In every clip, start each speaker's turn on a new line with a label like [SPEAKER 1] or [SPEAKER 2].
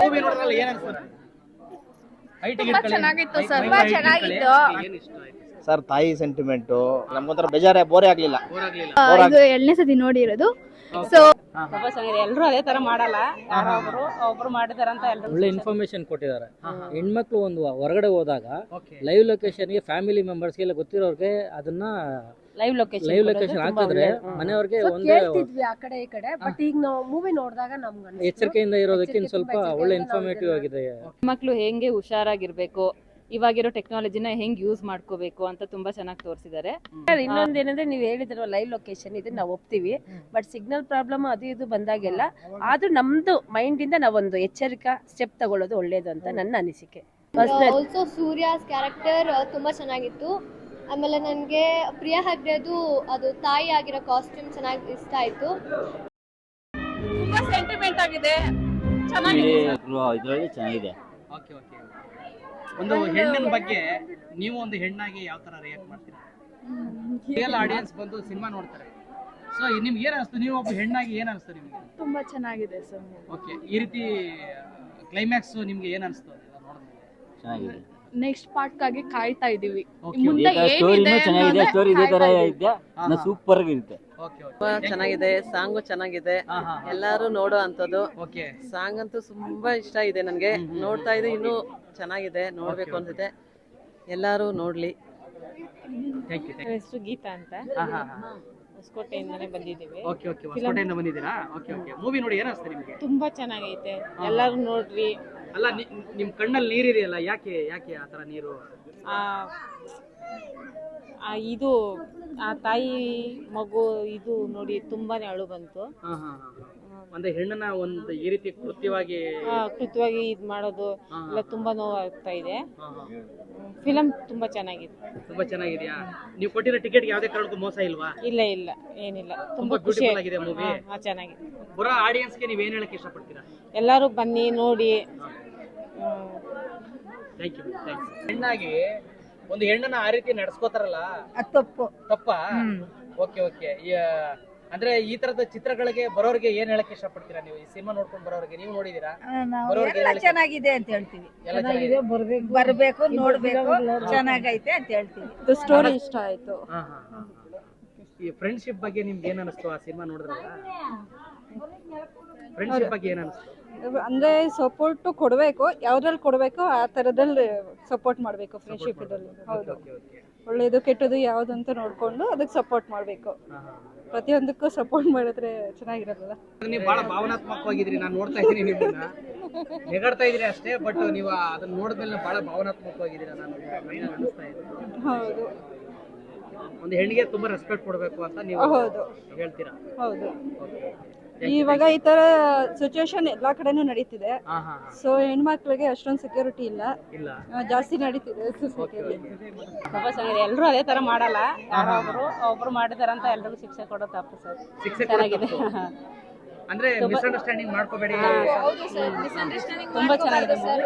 [SPEAKER 1] Movie ನೋಡಿದ್ರಲ್ಲ ಏನ್ ಅನ್ಸುತ್ತೆ?
[SPEAKER 2] ತುಂಬಾ ಚೆನ್ನಾಗಿತ್ತು ಸರ್, ತುಂಬಾ ಚೆನ್ನಾಗಿತ್ತು
[SPEAKER 1] ಏನ್ ಇಷ್ಟ ಆಯ್ತು?
[SPEAKER 3] ಸರ್ ತಾಯಿ ಸೆಂಟಿಮೆಂಟ್ ನಮ್ಗೊಂಥರ ಬೇಜಾರೇ ಬೋರೇ ಆಗ್ಲಿಲ್ಲ.
[SPEAKER 1] ಬೋರ್ ಆಗ್ಲಿಲ್ಲ?
[SPEAKER 2] ಇದು 2ನೇ ಸತಿ ನೋಡಿರೋದು. ಸೊ
[SPEAKER 4] ತುಂಬಾ ಚೆನ್ನಾಗಿದೆ. ಎಲ್ಲರೂ ಅದೇ ತರ ಮಾಡಲ್ಲ, ಯಾರೋ ಒಬ್ರು ಮಾಡಿದಾರಂತ ಎಲ್ಲರೂ
[SPEAKER 5] ಒಳ್ಳೆ ಇನ್ಫಾರ್ಮೇಶನ್ ಕೊಟ್ಟಿದ್ದಾರೆ. ಹೆಣ್ಮಕ್ಳು ಒಂದು ಹೊರಗಡೆ ಹೋದಾಗ
[SPEAKER 1] ಓಕೆ
[SPEAKER 5] ಲೈವ್ ಲೊಕೇಶನ್ಗೆ ಫ್ಯಾಮಿಲಿ ಮೆಂಬರ್ಸ್ಗೆಲ್ಲ ಗೊತ್ತಿರೋರ್ಗೆ ಅದನ್ನ
[SPEAKER 4] ಲೈವ್ ಲೊಕೇಶನ್
[SPEAKER 5] ಹಾಕಿದ್ರೆ ಮನೆಯವ್ರಿಗೆ ಒಂದು
[SPEAKER 6] ಕೇಳ್ತಿದ್ವಿ ಆ ಕಡೆ ಈ ಕಡೆ, ಬಟ್ ಈಗ ನಾವು ಮೂವಿ ನೋಡಿದಾಗ ನಮ್ಗೆ
[SPEAKER 5] ಎಚ್ಚರಿಕೆಯಿಂದ ಇರೋದಕ್ಕೆ ಇನ್ನು ಸ್ವಲ್ಪ ಒಳ್ಳೆ ಇನ್ಫಾರ್ಮೇಟಿವ್ ಆಗಿದೆ.
[SPEAKER 4] ಮಕ್ಕಳು ಹೆಂಗೆ ಹುಷಾರಾಗಿರ್ಬೇಕು, ಇವಾಗಿರೋ ಟೆಕ್ನಾಲಜಿನ ಹೆಂಗ್ ಯೂಸ್ ಮಾಡ್ಕೋಬೇಕು ಅಂತ ತುಂಬಾ ಚೆನ್ನಾಗಿ ತೋರಿಸಿದ್ದಾರೆ.
[SPEAKER 6] ಇನ್ನೊಂದೇನಂದ್ರೆ ನೀವು ಹೇಳಿದ್ರು ಲೈವ್ ಲೊಕೇಶನ್ ಇದನ್ನ ನಾವು ಒಪ್ತೀವಿ, ಬಟ್ ಸಿಗ್ನಲ್ ಪ್ರಾಬ್ಲಮ್ ಅದು ಇದು ಬಂದಾಗೆಲ್ಲ ಆದ್ರೂ ನಮ್ದು ಮೈಂಡ್ ಇಂದ ನಾವೊಂದು ಎಚ್ಚರಿಕಾ ಸ್ಟೆಪ್ ತಗೊಳ್ಳೋದು ಒಳ್ಳೇದು ಅಂತ ನನ್ನ ಅನಿಸಿಕೆ.
[SPEAKER 7] ಆಲ್ಸೋ ಸೂರ್ಯಾಸ್ ಕ್ಯಾರೆಕ್ಟರ್ ತುಂಬಾ ಚೆನ್ನಾಗಿತ್ತು. ಆಮೇಲೆ ನನಗೆ ಪ್ರಿಯಾ ಹೆಗ್ಡೆದು ಅದು ತಾಯಿ ಆಗಿರೋ ಕಾಸ್ಟ್ಯೂಮ್ ಚೆನ್ನಾಗಿ ಇಷ್ಟ ಆಯ್ತು.
[SPEAKER 4] ತುಂಬಾ ಸೆಂಟಿಮೆಂಟ್ ಆಗಿದೆ, ಚೆನ್ನಾಗಿದೆ.
[SPEAKER 5] ಚೆನ್ನಾಗಿದೆ.
[SPEAKER 1] Okay okay. ಒಂದು ಹೆಣ್ಣಿನ ಬಗ್ಗೆ ನೀವು ಒಂದು ಹೆಣ್ಣಾಗಿ ಯಾವ ತರ ರಿಯಾಕ್ಟ್ ಮಾಡ್ತೀರಾ? ರಿಯಲ್ ಆಡಿಯನ್ಸ್ ಬಂದು ಸಿನಿಮಾ ನೋಡ್ತಾರೆ, ಸೊ ನಿಮ್ಗೆ ಏನ್ ಅನಿಸ್ತು? ನೀವು ಒಬ್ಬ ಹೆಣ್ಣಾಗಿ ಏನ್ ಅನಿಸ್ತು ನಿಮಗೆ?
[SPEAKER 2] ತುಂಬಾ ಚೆನ್ನಾಗಿದೆ ಸರ್.
[SPEAKER 1] ಓಕೆ, ಈ ರೀತಿ ಕ್ಲೈಮ್ಯಾಕ್ಸ್ ನಿಮ್ಗೆ ಏನ್ ಅನಿಸ್ತು
[SPEAKER 5] ಚೆನ್ನಾಗಿದೆ.
[SPEAKER 2] ನೆಕ್ಸ್ಟ್ ಪಾರ್ಟ್ಗಾಗಿ ಕಾಯ್ತಾ ಇದೀವಿ.
[SPEAKER 1] Okay.
[SPEAKER 2] ಮುಂದೆ ಏನಿದೆ
[SPEAKER 5] ಚೆನ್ನಾಗಿದೆ, ಸ್ಟೋರಿ ಇದೇ ತರ ಇದೆ, ಸೂಪರ್ ಆಗಿರುತ್ತೆ.
[SPEAKER 1] ಓಕೆ
[SPEAKER 8] ತುಂಬಾ ಚೆನ್ನಾಗಿದೆ, ಸಾಂಗು ಚೆನ್ನಾಗಿದೆ, ಎಲ್ಲಾರು ನೋಡೋ ಅಂತದ್ದು.
[SPEAKER 1] ಓಕೆ,
[SPEAKER 8] ಸಾಂಗ್ ಅಂತೂ ತುಂಬಾ ಇಷ್ಟ ಇದೆ ನನ್ಗೆ. ನೋಡ್ತಾ ಇದೆ, ಇನ್ನೂ ಚೆನ್ನಾಗಿದೆ, ನೋಡ್ಬೇಕು ಅನ್ಸುತ್ತೆ. ಎಲ್ಲಾರು ನೋಡ್ಲಿ.
[SPEAKER 1] Thank you.
[SPEAKER 4] ಹೆಸರು ಗೀತಾ ಅಂತ, ಹೊಸಕೋಟೆಯಿಂದನೇ ಬಂದಿದ್ದೀವಿ.
[SPEAKER 1] ಓಕೆ ಓಕೆ, ಹೊಸಕೋಟೆಯಿಂದ ಬಂದಿದ್ದೀರಾ? Okay okay. ಮೂವಿ ನೋಡಿ ಏನ್ ಅನಿಸ್ತು ನಿಮಗೆ?
[SPEAKER 4] ತುಂಬಾ ಚೆನ್ನಾಗೈತೆ, ಎಲ್ಲಾರು ನೋಡ್ರಿ.
[SPEAKER 1] ಅಲ್ಲ, ನಿಮ್ ಕಣ್ಣಲ್ಲಿ ನೀರಿದೆಯಲ್ಲ, ಯಾಕೆ ಯಾಕೆ ಆ ತರ ನೀರು?
[SPEAKER 4] ಇದು ಆ ತಾಯಿ ಮಗು ಇದು ನೋಡಿ ತುಂಬಾನೇ ಅಳು ಬಂತು.
[SPEAKER 1] ಅಂದ್ರೆ ಹೆಣ್ಣನ್ನ ಒಂದು ಈ ರೀತಿ ಕೃತ್ಯವಾಗಿ
[SPEAKER 4] ಇದ್ ಮಾಡೋದು ಎಲ್ಲ ತುಂಬಾ ನೋವಾಗ್ತಾ ಇದೆ. ಫಿಲಂ ತುಂಬಾ ಚೆನ್ನಾಗಿದೆ.
[SPEAKER 1] ತುಂಬಾ ಚೆನ್ನಾಗಿದೆಯಾ? ನೀವು ಕೊಟ್ಟಿರೋ ಟಿಕೆಟ್ ಯಾವ್ದೇ ಕಾರಣಕ್ಕೂ ಮೋಸ ಇಲ್ವಾ?
[SPEAKER 4] ಇಲ್ಲ ಇಲ್ಲ, ಏನಿಲ್ಲ,
[SPEAKER 1] ತುಂಬಾ ಬ್ಯೂಟಿಫುಲ್ ಆಗಿದೆ ಮೂವಿ.
[SPEAKER 4] ಚೆನ್ನಾಗಿದೆ.
[SPEAKER 1] ಬರೋ ಆಡಿಯನ್ಸ್ಗೆ ನೀವ್ ಏನ್ ಹೇಳಕ್ ಇಷ್ಟಪಡ್ತೀರಾ?
[SPEAKER 4] ಎಲ್ಲರೂ ಬನ್ನಿ ನೋಡಿ.
[SPEAKER 1] Thank you. ಹೆಣ್ಣಾಗಿ ಒಂದು ಹೆಣ್ಣನ್ನ ಆ ರೀತಿ ನಡೆಸ್ಕೋತಾರಲ್ಲ,
[SPEAKER 6] ತಪ್ಪು.
[SPEAKER 1] ತಪ್ಪಾ? Okay okay. ಅಂದ್ರೆ ಈ ತರದ ಚಿತ್ರಗಳಿಗೆ ಬರೋರಿಗೆ ಏನ್ ಹೇಳಕ್ ಇಷ್ಟಪಡ್ತೀರಾ ನೀವು? ಈ ಸಿನಿಮಾ ನೋಡ್ಕೊಂಡು ಬರೋರಿಗೆ, ನೀವು ನೋಡಿದೀರಾ?
[SPEAKER 6] ಚೆನ್ನಾಗಿದೆ ಅಂತ ಹೇಳ್ತೀವಿ,
[SPEAKER 1] ಎಲ್ಲ ಚೆನ್ನಾಗಿದೆ,
[SPEAKER 6] ಬರ್ಬೇಕು, ನೋಡ್ಬೇಕು, ಚೆನ್ನಾಗೈತೆ ಅಂತ ಹೇಳ್ತೀವಿ.
[SPEAKER 2] ಸ್ಟೋರಿ ಇಷ್ಟ ಆಯ್ತು.
[SPEAKER 1] ಈ ಫ್ರೆಂಡ್ಶಿಪ್ ಬಗ್ಗೆ ನಿಮ್ಗೆ ಏನ್ ಅನಿಸ್ತು ಆ ಸಿನಿಮಾ ನೋಡಿದ್ರಲ್ಲ? ಫ್ರೆಂಡ್ಶಿಪ್ ಬಗ್ಗೆ ಏನ್ ಅನಿಸ್ತು?
[SPEAKER 2] ಅಂದ್ರೆ ಸಪೋರ್ಟ್ ಕೊಡ್ಬೇಕು, ಯಾವ್ದ್ರಲ್ಲಿ ಕೊಡ್ಬೇಕು ಆ ತರದಲ್ಲಿ ಸಪೋರ್ಟ್ ಮಾಡ್ಬೇಕು ಫ್ರೆಂಡ್ಶಿಪ್ ಇದ್ರಲ್ಲಿ. ಹೌದು, ಒಳ್ಳೇದು ಕೆಟ್ಟದು ಯಾವ್ದು ಅಂತ ನೋಡ್ಕೊಂಡು ಅದಕ್ಕೆ ಸಪೋರ್ಟ್ ಮಾಡ್ಬೇಕು. ಪ್ರತಿಯೊಂದಕ್ಕೂ ಸಪೋರ್ಟ್ ಮಾಡಿದ್ರೆ ಚೆನ್ನಾಗಿರಲ್ಲ.
[SPEAKER 1] ನೀವು ಬಹಳ ಭಾವನಾತ್ಮಕವಾಗಿದ್ರಿ, ನಾನು ನೋಡ್ತಾ ಇದ್ದೀನಿ ನಿಮ್ಮನ್ನ, ನೆಗಾಡ್ತಾ ಇದ್ರಿ ಅಷ್ಟೇ, ಬಟ್ ನೀವು ಅದನ್ನ ನೋಡಿದ್ಮೇಲೆ ಬಹಳ ಭಾವನಾತ್ಮಕವಾಗಿದ್ದೀರಾ, ನಾನು ಅನಿಸ್ತಾ ಇದ್ದೀನಿ.
[SPEAKER 2] ಹೌದು,
[SPEAKER 1] ಒಂದು ಹೆಣ್ಣಿಗೆ ತುಂಬಾ ರೆಸ್ಪೆಕ್ಟ್ ಕೊಡ್ಬೇಕು ಅಂತ ನೀವು
[SPEAKER 2] ಹೌದು
[SPEAKER 1] ಹೇಳ್ತೀರಾ?
[SPEAKER 2] ಹೌದು. ಇವಾಗ ಈ ತರ ಸಿಚುವೇಶನ್ ಎಲ್ಲಾ ಕಡೆನೂ ನಡೀತಿದೆ. ಸೊ ಹೆಣ್ಮಕ್ಳಿಗೆ ಅಷ್ಟೊಂದು ಸೆಕ್ಯೂರಿಟಿ ಇಲ್ಲ, ಜಾಸ್ತಿ ನಡೀತಿದೆ ಸೊಸೈಟಿಯಲ್ಲಿ.
[SPEAKER 4] ತುಂಬಾ ಚೆನ್ನಾಗಿದೆ. ಎಲ್ಲರೂ ಅದೇ ತರ ಮಾಡಲ್ಲ, ಯಾರೋ ಒಬ್ರು ಮಾಡಿದಾರಂತ ಎಲ್ರಿಗೂ ಶಿಕ್ಷೆ ಕೊಡೋ ತಪ್ಪು ಸರ್. ಚೆನ್ನಾಗಿದೆ.
[SPEAKER 1] ಅಂದ್ರೆ ಮಿಸ್ಅಂಡರ್ಸ್ಟ್ಯಾಂಡಿಂಗ್ ಮಾಡ್ಕೋಬೇಡಿ.
[SPEAKER 4] ತುಂಬಾ ಚೆನ್ನಾಗಿದೆ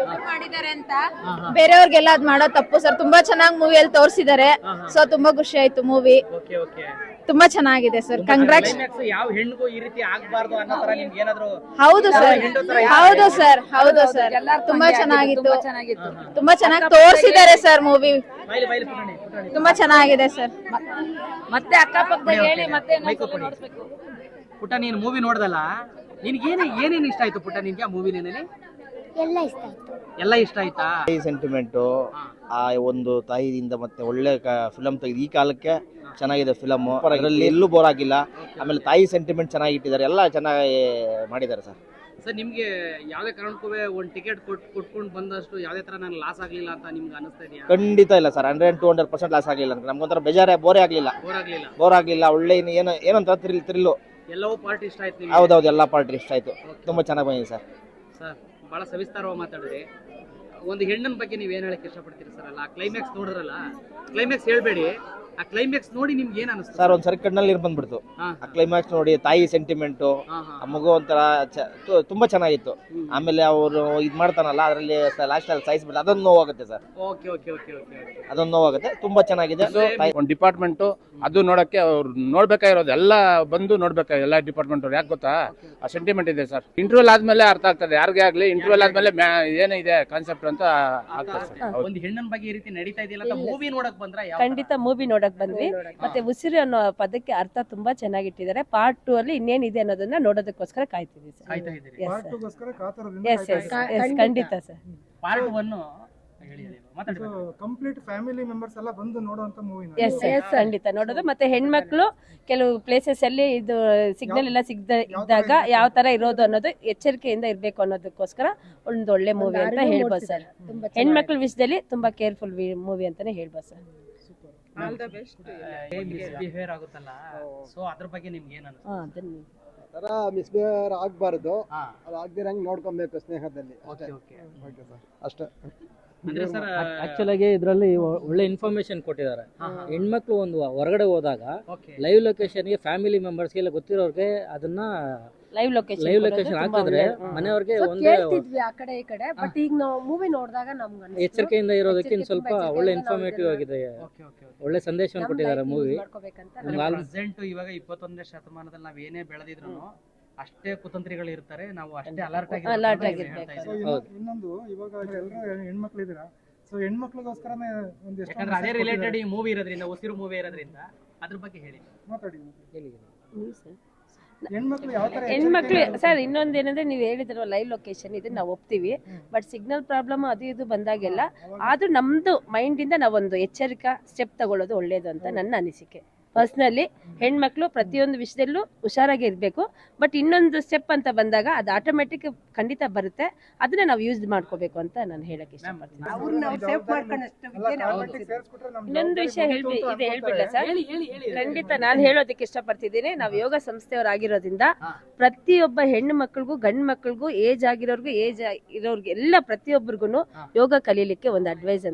[SPEAKER 2] ಮಾಡಿದ್ದಾರೆ ಅಂತ ಬೇರೆಯವ್ರಿಗೆಲ್ಲ ಅದ್ ಮಾಡೋ ತಪ್ಪು ಸರ್. ತುಂಬಾ ಚೆನ್ನಾಗಿ ಮೂವಿಯಲ್ಲಿ ತೋರಿಸಿದ್ದಾರೆ. ಸೊ ತುಂಬಾ ಖುಷಿ ಆಯ್ತು ಮೂವಿ.
[SPEAKER 1] Okay okay.
[SPEAKER 2] ತುಂಬಾ ಚೆನ್ನಾಗಿದೆ ಸರ್. ಕಂಗ್ರಾಟ್ಸ್.
[SPEAKER 1] ಯಾವ ಹೆಣ್ಣಿಗೂ ಈ ರೀತಿ ಆಗಬಾರ್ದು ಅನ್ನೋ ತರ ನಿಮ್ಗೆ ಏನಾದ್ರು?
[SPEAKER 2] ಹೌದು ಸರ್, ಹೌದು ಸರ್, ಹೌದು ಸರ್. ತುಂಬಾ ಚೆನ್ನಾಗಿತ್ತು, ತುಂಬಾ ಚೆನ್ನಾಗಿ ತೋರಿಸಿದ್ದಾರೆ ಸರ್ ಮೂವಿ. ತುಂಬಾ ಚೆನ್ನಾಗಿದೆ ಸರ್.
[SPEAKER 4] ಮತ್ತೆ ಅಕ್ಕಪಕ್ಕದಾಗ ಹೇಳಿ, ಮತ್ತೆ
[SPEAKER 1] ಪುಟ್ಟ, ನೀನು ಮೂವಿ ನೋಡ್ದಲ್ಲ, ನಿನ್ಗೆ ಏನೇನು ಇಷ್ಟ ಆಯ್ತು ಪುಟ್ಟ ನಿನ್ಗೆ ಆ ಮೂವಿನಲ್ಲಿ? ಎಲ್ಲ ಇಷ್ಟ ಆಯ್ತಾ?
[SPEAKER 3] ತಾಯಿ ಸೆಂಟಿಮೆಂಟ್, ಆ ಒಂದು ತಾಯಿಯಿಂದ ಮತ್ತೆ ಒಳ್ಳೆ ಫಿಲಂ ತೆಗೆದು ಈ ಕಾಲಕ್ಕೆ ಚೆನ್ನಾಗಿದೆ ಫಿಲಮ್. ಅದರಲ್ಲಿ ಎಲ್ಲೂ ಬೋರ್ ಆಗಿಲ್ಲ. ಆಮೇಲೆ ತಾಯಿ ಸೆಂಟಿಮೆಂಟ್ ಚೆನ್ನಾಗಿ ಇಟ್ಟಿದ್ದಾರೆ, ಎಲ್ಲ ಚೆನ್ನಾಗಿ ಮಾಡಿದ್ದಾರೆ ಸರ್.
[SPEAKER 1] ಸರ್, ನಿಮ್ಗೆ ಯಾವ್ದೇ ಕಾರಣಕ್ಕೂ ಒಂದು ಟಿಕೆಟ್ ಕೊಟ್ಕೊಂಡು ಬಂದಷ್ಟು ಯಾವ್ದೇ ತರ ನಂಗೆ ಲಾಸ್ ಆಗ್ಲಿಲ್ಲ ಅಂತ ನಿಮ್ಗೆ ಅನಿಸ್ತಾ ಇದೆಯಾ?
[SPEAKER 3] ಖಂಡಿತ ಇಲ್ಲ ಸರ್, 100% ಲಾಸ್ ಆಗಲಿಲ್ಲ. ನಮ್ಗೊಂಥರ ಬೇಜಾರೇ ಬೋರೇ ಆಗ್ಲಿಲ್ಲ. ಒಳ್ಳೆ ಏನಂತ ಥ್ರಿಲ್ಲು.
[SPEAKER 1] ಎಲ್ಲವೂ ಪಾರ್ಟ್ ಇಷ್ಟ ಆಯ್ತು?
[SPEAKER 3] ಹೌದೌದು, ಎಲ್ಲ ಪಾರ್ಟ್ ಇಷ್ಟ ಆಯ್ತು. ತುಂಬಾ ಚೆನ್ನಾಗಿ ಬಂದಿದೆ ಸರ್.
[SPEAKER 1] ಸರ್, ಬಹಳ ಸವಿಸ್ತಾರವಾಗಿ ಮಾತಾಡಿದ್ರಿ. ಒಂದು ಹೆಣ್ಣಿನ ಬಗ್ಗೆ ನೀವು ಏನ್ ಹೇಳಕ್ ಇಷ್ಟಪಡ್ತೀರಿ ಸರ್? ಅಲ್ಲ, ಕ್ಲೈಮ್ಯಾಕ್ಸ್ ನೋಡಿದ್ರಲ್ಲ, ಕ್ಲೈಮ್ಯಾಕ್ಸ್ ಹೇಳ್ಬೇಡಿ, ಆ ಕ್ಲೈಮ್ಯಾಕ್ಸ್ ನೋಡಿ ನಿಮ್ಗೆ ಏನ್ ಅನಿಸ್ತು
[SPEAKER 3] ಸರ್ ಒಂದ್ಸರಿ ಕಣ್ಣಲ್ಲಿ ನೀರು ಬಂದ್ಬಿಡ್ತು
[SPEAKER 1] ಹಾ,
[SPEAKER 3] ಆ ಕ್ಲೈಮ್ಯಾಕ್ಸ್ ನೋಡಿ, ತಾಯಿ ಸೆಂಟಿಮೆಂಟು,
[SPEAKER 1] ಹಾ, ಹಾ.
[SPEAKER 3] ಆ ಮಗು ಒಂಥರ ತುಂಬಾ ಚೆನ್ನಾಗಿತ್ತು. ಆಮೇಲೆ ಅವರು ಇದ್ ಮಾಡ್ತಾನಲ್ಲ ಅದರಲ್ಲಿ ಲಾಸ್ಟ್ ಅಲ್ಲಿ ಸಾಯಿಸ್ಬಿಟ್ಟು ಅದೊಂದು ನೋವಾಗುತ್ತೆ sir,
[SPEAKER 1] okay okay okay okay okay
[SPEAKER 3] ಅದೊಂದು ನೋವಾಗುತ್ತೆ. ತುಂಬಾ ಚೆನ್ನಾಗಿದೆ.
[SPEAKER 9] ಒಂದು ಡಿಪಾರ್ಟ್ಮೆಂಟ್ ಅದು ನೋಡಕ್ಕೆ ಅವ್ರು ನೋಡ್ಬೇಕಾಗಿರೋದು ಎಲ್ಲ ಬಂದು ನೋಡ್ಬೇಕಾಗಿ ಎಲ್ಲ ಡಿಪಾರ್ಟ್ಮೆಂಟ್ ಅವ್ರು. ಯಾಕೆ ಗೊತ್ತಾ, ಆ ಸೆಂಟಿಮೆಂಟ್ ಇದೆ ಸರ್. ಇಂಟರ್ವ್ಯೂಲ್ ಆದ್ಮೇಲೆ ಅರ್ಥ ಆಗ್ತದೆ ಯಾರಿಗೆ ಆಗ್ಲಿ. ಇಂಟರ್ವ್ಯೂಲ್ ಆದ್ಮೇಲೆ ಏನಿದೆ ಕಾನ್ಸೆಪ್ಟ್ ಅಂತ ಆಗ್ತದೆ ಸರ್. ಹೌದು.
[SPEAKER 1] ಒಂದು ಹೆಣ್ಣನ್ ಬಗ್ಗೆ ಈ ರೀತಿ ನಡೀತಾ ಇದೆಯಲ್ಲ, ಮೂವಿ ನೋಡಕ್ ಬಂದ್ರ ಯಾವ
[SPEAKER 6] ಖಂಡಿತ ಮೂವಿ ನೋಡಕ್ ಬಂದ್ವಿ. ಮತ್ತೆ ಉಸಿರು ಅನ್ನೋ ಪದಕ್ಕೆ ಅರ್ಥ ತುಂಬಾ ಚೆನ್ನಾಗಿಟ್ಟಿದ್ದಾರೆ. ಪಾರ್ಟ್ 2 ಅಲ್ಲಿ ಇನ್ನೇನಿದೆ ಅನ್ನೋದನ್ನ ನೋಡೋದಕ್ಕೋಸ್ಕರ ಕಾಯ್ತಿದ್ವಿ ಸರ್.
[SPEAKER 1] ಕಾಯ್ತಾ ಇದ್ದೀರಿ?
[SPEAKER 6] ಎಸ್ ಖಂಡಿತ ಸರ್.
[SPEAKER 1] ಪಾರ್ಟ್ 1 ಹೇಳಿ ಮಾತಾಡಿ.
[SPEAKER 10] ಕಂಪ್ಲೀಟ್ ಫ್ಯಾಮಿಲಿ ಮೆಂಬರ್ಸ್ ಎಲ್ಲ ಬಂದು ನೋಡುವಂತ ಮೂವಿ.
[SPEAKER 6] ಎಸ್ ಖಂಡಿತ ನೋಡೋದು. ಮತ್ತೆ ಹೆಣ್ಮಕ್ಳು ಕೆಲವು ಪ್ಲೇಸಸ್ ಅಲ್ಲಿ ಇದು ಸಿಗ್ನಲ್ ಎಲ್ಲ ಇದ್ದಾಗ ಯಾವ ತರ ಇರೋದು ಅನ್ನೋದು ಎಚ್ಚರಿಕೆಯಿಂದ ಇರ್ಬೇಕು ಅನ್ನೋದಕ್ಕೋಸ್ಕರ ಒಂದು ಒಳ್ಳೆ ಮೂವಿ ಅಂತ ಹೇಳ್ಬೋದು ಸರ್. ಹೆಣ್ಮಕ್ಳ ವಿಷಯದಲ್ಲಿ ತುಂಬಾ ಕೇರ್ಫುಲ್ ಮೂವಿ ಅಂತಾನೆ ಹೇಳ್ಬೋದು ಸರ್.
[SPEAKER 1] ಮಿಸ್ಬಿಹೇವಿಯರ್ ಆಗುತ್ತಲ್ಲ, ಸೊ ಅದ್ರ ಬಗ್ಗೆ ನಿಮ್ಗೆ ಏನ್ ಅನ್ಸುತ್ತೆ?
[SPEAKER 6] ಅದನ್ನ
[SPEAKER 10] ತರ ಮಿಸ್ಬಿಹೇವಿಯರ್ ಆಗ್ಬಾರ್ದು,
[SPEAKER 1] ಹಾ,
[SPEAKER 10] ಅದು ಆಗ್ದಿರಂಗ್ ನೋಡ್ಕೊಬೇಕು ಸ್ನೇಹದಲ್ಲಿ.
[SPEAKER 1] Okay okay.
[SPEAKER 10] ಅಷ್ಟೇ.
[SPEAKER 1] ಅಂದ್ರೆ ಸರ್
[SPEAKER 5] ಆಕ್ಚುಲ್ ಆಗಿ ಇದರಲ್ಲಿ ಒಳ್ಳೆ ಇನ್ಫಾರ್ಮೇಶನ್ ಕೊಟ್ಟಿದ್ದಾರೆ. ಹೆಣ್ಮಕ್ಳು ಒಂದು ಹೊರಗಡೆ ಹೋದಾಗ
[SPEAKER 1] ಓಕೆ
[SPEAKER 5] ಲೈವ್ ಲೊಕೇಶನ್ಗೆ ಫ್ಯಾಮಿಲಿ ಮೆಂಬರ್ಸ್ಗೆ ಎಲ್ಲ ಗೊತ್ತಿರೋರ್ಗೆ ಅದನ್ನ
[SPEAKER 6] ಲೈವ್
[SPEAKER 5] ಲೊಕೇಶನ್ ಹಾಕಿದ್ರೆ ಮನೆಯವ್ರಿಗೆ ಒಂದು
[SPEAKER 11] ಕೇಳ್ತಿದ್ವಿ ಆ ಕಡೆ ಈ ಕಡೆ, ಬಟ್ ಈಗ ನಾವು ಮೂವಿ ನೋಡಿದಾಗ ನಮ್ಗೆ
[SPEAKER 5] ಎಚ್ಚರಿಕೆಯಿಂದ ಇರೋದಕ್ಕೆ ಇನ್ನು ಸ್ವಲ್ಪ ಒಳ್ಳೆ ಇನ್ಫಾರ್ಮೇಟಿವ್ ಆಗಿದೆ.
[SPEAKER 1] Okay okay.
[SPEAKER 5] ಒಳ್ಳೆ ಸಂದೇಶವನ್ನು ಕೊಟ್ಟಿದ್ದಾರೆ ಮೂವಿ.
[SPEAKER 1] ಪ್ರೆಸೆಂಟ್ ಇವಾಗ 21ನೇ ಶತಮಾನದಲ್ಲಿ ನಾವ್ ಏನೇ ಬೆಳೆದಿದ್ರು ಅಷ್ಟೇ ಕುತಂತ್ರಿಗಳು ಇರ್ತಾರೆ, ನಾವು ಅಷ್ಟೇ ಅಲರ್ಟ್
[SPEAKER 6] ಆಗಿರ್ಬೇಕು.
[SPEAKER 10] ಇನ್ನೊಂದು ಇವಾಗ ಎಲ್ಲರೂ ಹೆಣ್ಮಕ್ಳು ಇದೀರಾ, ಸೊ ಹೆಣ್ಮಕ್ಳಿಗೋಸ್ಕರನೇ ಒಂದಿಷ್ಟು
[SPEAKER 1] ಯಾಕಂದ್ರೆ ಅದೇ ರಿಲೇಟೆಡ್ ಈ ಮೂವಿ ಇರೋದ್ರಿಂದ, ಉಸಿರು ಮೂವಿ ಇರೋದ್ರಿಂದ ಅದ್ರ ಬಗ್ಗೆ ಹೇಳಿ.
[SPEAKER 10] ಮಾತಾಡಿ. ಹೆಣ್ಮಕ್ಳು ಯಾವ ತರ
[SPEAKER 6] ಹೆಣ್ಮಕ್ಳು ಸರ್ ಇನ್ನೊಂದೇನಂದ್ರೆ ನೀವು ಹೇಳಿದ್ರಲ್ಲ ಲೈವ್ ಲೊಕೇಶನ್ ಇದನ್ನ ನಾವು ಒಪ್ತೀವಿ. ಬಟ್ ಸಿಗ್ನಲ್ ಪ್ರಾಬ್ಲಮ್ ಅದು ಇದು ಬಂದಾಗೆಲ್ಲ ಆದ್ರೂ ನಮ್ದು ಮೈಂಡ್ ಇಂದ ನಾವೊಂದು ಎಚ್ಚರಿಕಾ ಸ್ಟೆಪ್ ತಗೊಳ್ಳೋದು ಒಳ್ಳೇದು ಅಂತ ನನ್ನ ಅನಿಸಿಕೆ. ಪರ್ಸ್ನಲಿ ಹೆಣ್ಮಕ್ಳು ಪ್ರತಿಯೊಂದು ವಿಷಯದಲ್ಲೂ ಹುಷಾರಾಗಿ ಇರಬೇಕು. ಬಟ್ ಇನ್ನೊಂದು ಸ್ಟೆಪ್ ಅಂತ ಬಂದಾಗ ಅದು ಆಟೋಮೆಟಿಕ್ ಖಂಡಿತ ಬರುತ್ತೆ. ಅದನ್ನ ನಾವು ಯೂಸ್ ಮಾಡ್ಕೋಬೇಕು ಅಂತ ನಾನು ಹೇಳಕ್ ಇಷ್ಟಪಡ್ತೀನಿ. ಇನ್ನೊಂದು ವಿಷಯ ಹೇಳ್ಬಿಡ್ಲ ಸರ್, ಖಂಡಿತ ನಾನು ಹೇಳೋದಕ್ಕೆ ಇಷ್ಟಪಡ್ತಿದ್ದೀನಿ. ನಾವು ಯೋಗ ಸಂಸ್ಥೆಯವರಾಗಿರೋದ್ರಿಂದ ಪ್ರತಿಯೊಬ್ಬ ಹೆಣ್ಣು ಮಕ್ಕಳಿಗೂ ಗಂಡು ಮಕ್ಕಳಿಗೂ ಏಜ್ ಆಗಿರೋರ್ಗು ಏಜ್ ಇರೋರ್ಗೆ ಎಲ್ಲ ಪ್ರತಿಯೊಬ್ಬರಿಗೂ ಯೋಗ ಕಲೀಲಿಕ್ಕೆ ಒಂದು ಅಡ್ವೈಸ್ ಅಂತ